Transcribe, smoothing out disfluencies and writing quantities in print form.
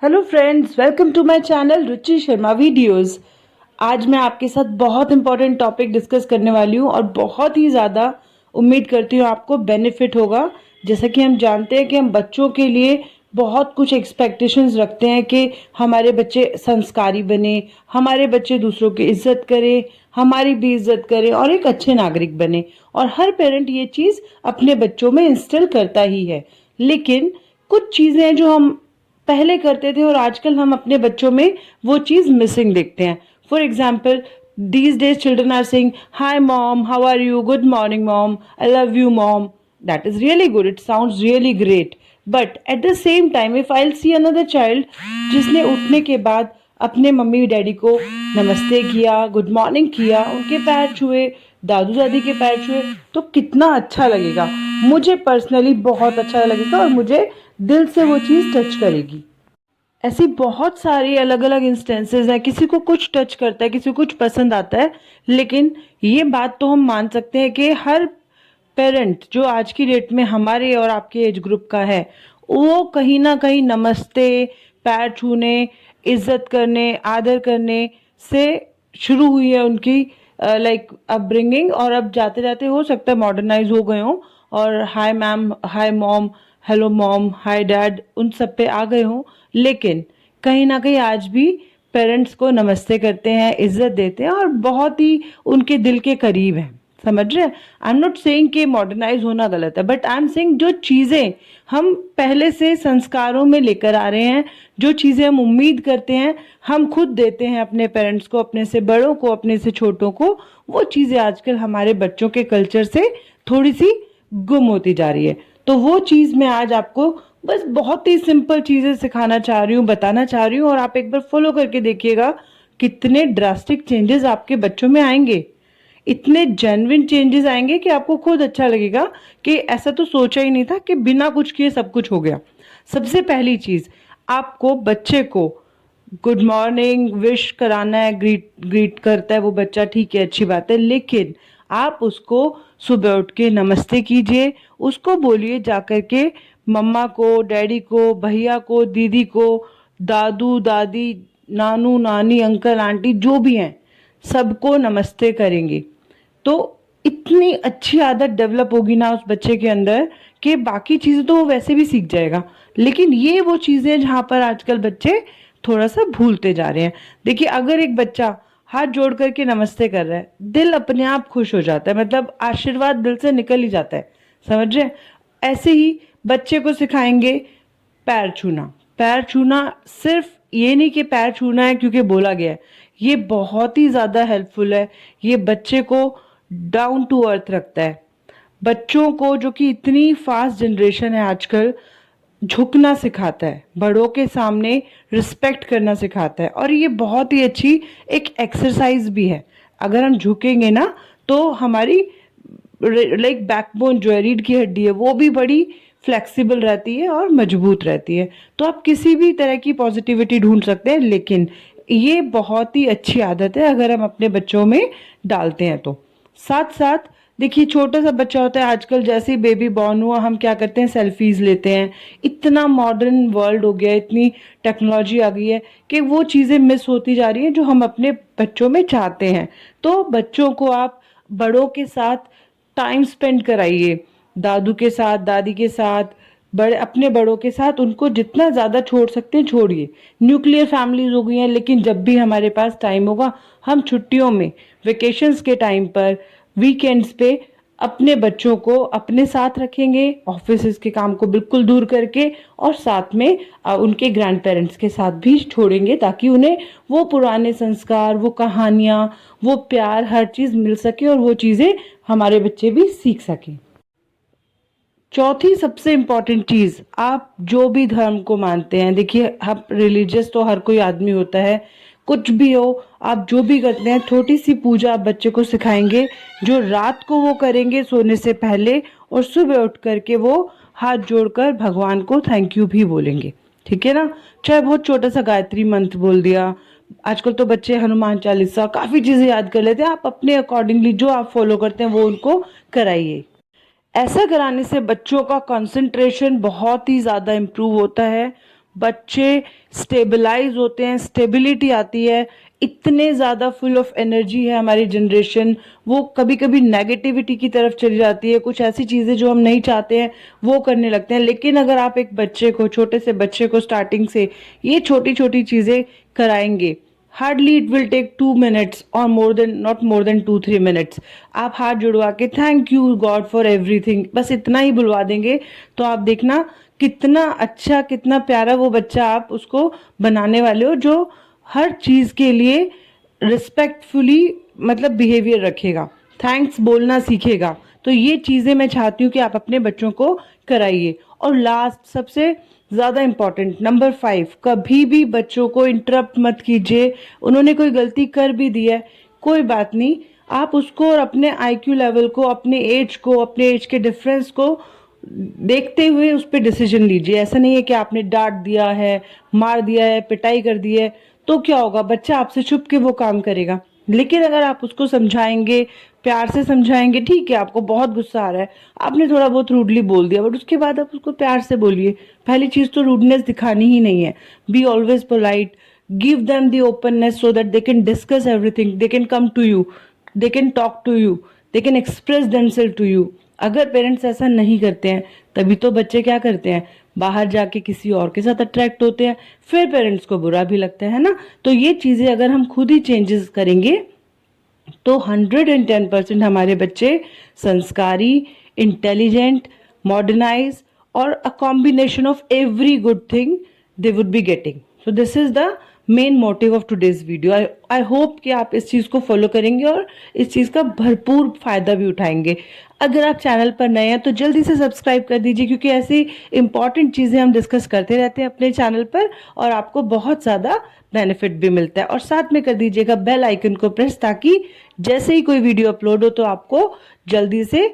Hello friends, welcome to my channel Ruchi Sharma videos. आज मैं आपके साथ बहुत इंपॉर्टेंट टॉपिक डिस्कस करने वाली हूँ और बहुत ही ज़्यादा उम्मीद करती हूँ आपको बेनिफिट होगा। जैसा कि हम जानते हैं कि हम बच्चों के लिए बहुत कुछ एक्सपेक्टेशंस रखते हैं कि हमारे बच्चे संस्कारी बने, हमारे बच्चे दूसरों की इज्जत करें, हमारी भी इज्जत करें और एक अच्छे नागरिक बने। और हर पेरेंट ये चीज़ अपने बच्चों में इंस्टिल करता ही है। लेकिन कुछ चीज़ें हैं जो हम पहले करते थे और आजकल हम अपने बच्चों में वो चीज़ मिसिंग देखते हैं। For example, these days children are saying, hi mom, how are you, good morning mom, I love you mom. That is really good, it sounds really great. But at the same time, if I'll see another child जिसने उठने के बाद अपने mummy daddy को नमस्ते किया, good morning किया, उनके पैर छुए, दादू दादी के पैर छुए, तो कितना अच्छा लगेगा। मुझे पर्सनली बहुत अच्छा लगेगा और मुझे दिल से वो चीज़ टच करेगी। ऐसी बहुत सारी अलग अलग इंस्टेंसेस हैं, किसी को कुछ टच करता है, किसी को कुछ पसंद आता है। लेकिन ये बात तो हम मान सकते हैं कि हर पेरेंट जो आज की डेट में हमारे और आपके एज ग्रुप का है, वो कहीं ना कहीं नमस्ते, पैर छूने, इज्जत करने, आदर करने से शुरू हुई है उनकी लाइक अपब्रिंगिंग। और अब जाते जाते हो सकता है मॉडर्नाइज हो गए हों और hi ma'am, hi mom, hello mom, hi dad, उन सब पे आ गए हों। लेकिन कहीं ना कहीं आज भी पेरेंट्स को नमस्ते करते हैं, इज्जत देते हैं और बहुत ही उनके दिल के करीब हैं। समझ रहे हैं? आई एम नॉट सेइंग कि मॉडर्नाइज होना गलत है, बट आई एम सेइंग जो चीज़ें हम पहले से संस्कारों में लेकर आ रहे हैं, जो चीज़ें हम उम्मीद करते हैं, हम खुद देते हैं अपने पेरेंट्स को, अपने से बड़ों को, अपने से छोटों को, वो चीज़ें आजकल हमारे बच्चों के कल्चर से थोड़ी सी गुम होती जा रही है। तो वो चीज़ मैं आज आपको बस बहुत ही सिंपल चीज़ें सिखाना चाह रही हूँ, बताना चाह रही हूँ, और आप एक बार फॉलो करके देखिएगा कितने ड्रास्टिक चेंजेस आपके बच्चों में आएंगे। इतने जेन्युइन चेंजेस आएंगे कि आपको खुद अच्छा लगेगा कि ऐसा तो सोचा ही नहीं था कि बिना कुछ किए सब कुछ हो गया। सबसे पहली चीज़, आपको बच्चे को गुड मॉर्निंग विश कराना है, ग्रीट ग्रीट करता है वो बच्चा, ठीक है, अच्छी बात है। लेकिन आप उसको सुबह उठ के नमस्ते कीजिए, उसको बोलिए जाकर के मम्मा को, डैडी को, भैया को, दीदी को, दादू दादी, नानू नानी, अंकल आंटी जो भी हैं, सबको नमस्ते करेंगे। तो इतनी अच्छी आदत डेवलप होगी ना उस बच्चे के अंदर कि बाकी चीज़ें तो वो वैसे भी सीख जाएगा। लेकिन ये वो चीज़ें जहाँ पर आजकल बच्चे थोड़ा सा भूलते जा रहे हैं। देखिए, अगर एक बच्चा हाथ जोड़ करके नमस्ते कर रहा है, दिल अपने आप खुश हो जाता है, मतलब आशीर्वाद दिल से निकल ही जाता है। समझ रहे हैं? ऐसे ही बच्चे को सिखाएंगे पैर छूना। पैर छूना सिर्फ ये नहीं कि पैर छूना है क्योंकि बोला गया है, ये बहुत ही ज़्यादा हेल्पफुल है। ये बच्चे को डाउन टू अर्थ रखता है। बच्चों को, जो कि इतनी फास्ट जनरेशन है आजकल, झुकना सिखाता है, बड़ों के सामने रिस्पेक्ट करना सिखाता है। और ये बहुत ही अच्छी एक एक्सरसाइज भी है। अगर हम झुकेंगे ना तो हमारी लाइक बैकबोन जो है, रीढ़ की हड्डी है, वो भी बड़ी फ्लेक्सिबल रहती है और मजबूत रहती है। तो आप किसी भी तरह की पॉजिटिविटी ढूंढ सकते हैं, लेकिन ये बहुत ही अच्छी आदत है अगर हम अपने बच्चों में डालते हैं तो। साथ साथ देखिए, छोटा सा बच्चा होता है आजकल, जैसे ही बेबी बॉर्न हुआ हम क्या करते हैं, सेल्फीज लेते हैं। इतना मॉडर्न वर्ल्ड हो गया है, इतनी टेक्नोलॉजी आ गई है कि वो चीज़ें मिस होती जा रही हैं जो हम अपने बच्चों में चाहते हैं। तो बच्चों को आप बड़ों के साथ टाइम स्पेंड कराइए, दादू के साथ, दादी के साथ, बड़े अपने बड़ों के साथ, उनको जितना ज़्यादा छोड़ सकते हैं छोड़िए। न्यूक्लियर फैमिलीज हो गई हैं, लेकिन जब भी हमारे पास टाइम होगा, हम छुट्टियों में, वेकेशंस के टाइम पर, वीकेंड्स पे अपने बच्चों को अपने साथ रखेंगे, ऑफिस के काम को बिल्कुल दूर करके, और साथ में उनके ग्रैंड पेरेंट्स के साथ भी छोड़ेंगे, ताकि उन्हें वो पुराने संस्कार, वो कहानियाँ, वो प्यार, हर चीज़ मिल सके और वो चीज़ें हमारे बच्चे भी सीख सकें। चौथी सबसे इम्पॉर्टेंट चीज़, आप जो भी धर्म को मानते हैं, देखिए हम रिलीजियस तो हर कोई आदमी होता है, कुछ भी हो, आप जो भी करते हैं, छोटी सी पूजा आप बच्चे को सिखाएंगे, जो रात को वो करेंगे सोने से पहले, और सुबह उठ करके वो हाथ जोड़कर भगवान को थैंक यू भी बोलेंगे। ठीक है ना? चाहे बहुत छोटा सा गायत्री मंत्र बोल दिया, आजकल तो बच्चे हनुमान चालीसा, काफ़ी चीज़ें याद कर लेते हैं। आप अपने अकॉर्डिंगली जो आप फॉलो करते हैं वो उनको कराइए। ऐसा कराने से बच्चों का कंसंट्रेशन बहुत ही ज़्यादा इम्प्रूव होता है, बच्चे स्टेबलाइज होते हैं, स्टेबिलिटी आती है, इतने ज़्यादा फुल ऑफ एनर्जी है हमारी जनरेशन। वो कभी कभी नेगेटिविटी की तरफ चली जाती है, कुछ ऐसी चीज़ें जो हम नहीं चाहते हैं वो करने लगते हैं। लेकिन अगर आप एक बच्चे को, छोटे से बच्चे को स्टार्टिंग से ये छोटी छोटी चीज़ें कराएंगे, hardly it will take 2 minutes और नॉट मोर देन 2-3 minutes। आप हाथ जुड़वा के thank you God for everything, बस इतना ही बुलवा देंगे तो आप देखना कितना अच्छा, कितना प्यारा वो बच्चा आप उसको बनाने वाले हो, जो हर चीज़ के लिए रिस्पेक्टफुली मतलब बिहेवियर रखेगा, थैंक्स बोलना सीखेगा। तो ये चीज़ें मैं चाहती हूँ कि आप अपने बच्चों को कराइए। और लास्ट, सबसे ज़्यादा इम्पॉर्टेंट, नंबर 5, कभी भी बच्चों को इंटरप्ट मत कीजिए। उन्होंने कोई गलती कर भी दी है, कोई बात नहीं, आप उसको और अपने IQ लेवल को, अपने एज को, अपने एज के डिफरेंस को देखते हुए उस पर डिसीजन लीजिए। ऐसा नहीं है कि आपने डांट दिया है, मार दिया है, पिटाई कर दी है तो क्या होगा, बच्चा आपसे छुप के वो काम करेगा। लेकिन अगर आप उसको समझाएंगे, प्यार से समझाएंगे, ठीक है आपको बहुत गुस्सा आ रहा है, आपने थोड़ा बहुत रूडली बोल दिया, बट उसके बाद आप उसको प्यार से बोलिए। पहली चीज़ तो रूडनेस दिखानी ही नहीं है, be always polite, give them the openness so that they can discuss everything, they can come to you, they can talk to you, they can express themselves to you. अगर पेरेंट्स ऐसा नहीं करते हैं तभी तो बच्चे क्या करते हैं, बाहर जाके किसी और के साथ अट्रैक्ट होते हैं, फिर पेरेंट्स को बुरा भी लगता है ना। तो ये चीज़ें अगर हम खुद ही चेंजेस करेंगे तो 110% हमारे बच्चे संस्कारी, इंटेलिजेंट, मॉडर्नाइज और a combination of every good thing they would be getting. So this is the main motive of today's video. I hope कि आप इस चीज़ को फॉलो करेंगे और इस चीज़ का भरपूर फायदा भी उठाएंगे। अगर आप चैनल पर नए हैं तो जल्दी से सब्सक्राइब कर दीजिए, क्योंकि ऐसी इंपॉर्टेंट चीज़ें हम डिस्कस करते रहते हैं अपने चैनल पर और आपको बहुत ज़्यादा बेनिफिट भी मिलता है। और साथ में कर दीजिएगा बेल आइकन को प्रेस, ताकि जैसे ही कोई वीडियो अपलोड हो तो आपको जल्दी से